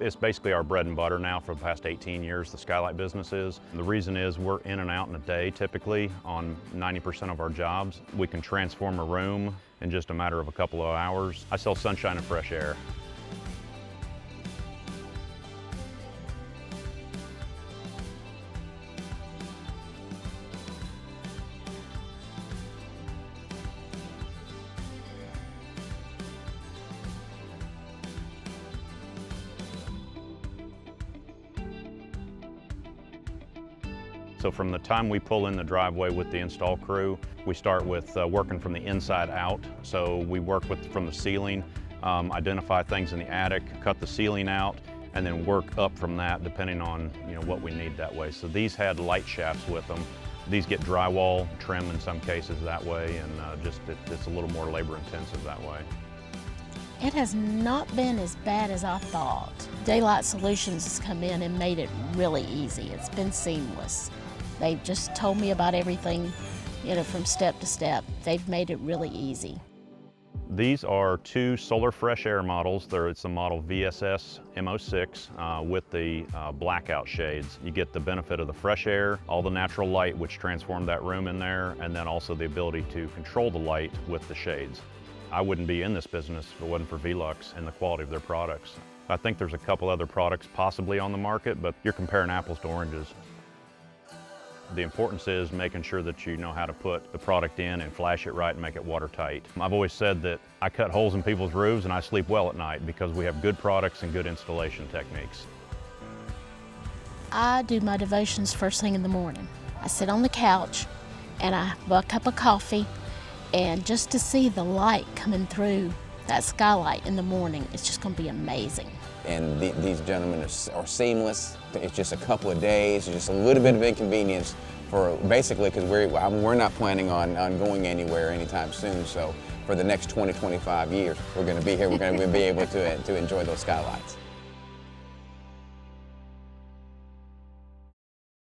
It's basically our bread and butter now for the past 18 years, the skylight business is. And the reason is we're in and out in a day typically on 90% of our jobs. We can transform a room in just a matter of a couple of hours. I sell sunshine and fresh air. So from the time we pull in the driveway with the install crew, we start with working from the inside out. So we work from the ceiling, identify things in the attic, cut the ceiling out, and then work up from that depending on what we need that way. So these had light shafts with them. These get drywall trim in some cases that way, and it's a little more labor intensive that way. It has not been as bad as I thought. Daylight Solutions has come in and made it really easy. It's been seamless. They've just told me about everything, from step to step. They've made it really easy. These are two solar fresh air models. It's the model VSS M06 with the blackout shades. You get the benefit of the fresh air, all the natural light which transformed that room in there, and then also the ability to control the light with the shades. I wouldn't be in this business if it wasn't for Velux and the quality of their products. I think there's a couple other products possibly on the market, but you're comparing apples to oranges. The importance is making sure that you know how to put the product in and flash it right and make it watertight. I've always said that I cut holes in people's roofs and I sleep well at night because we have good products and good installation techniques. I do my devotions first thing in the morning. I sit on the couch and I have a cup of coffee, and just to see the light coming through that skylight in the morning, it's just going to be amazing. And these gentlemen are seamless. It's just a couple of days, just a little bit of inconvenience for basically because we're not planning on going anywhere anytime soon. So for the next 20, 25 years, we're going to be here. We're going to be able to enjoy those skylights.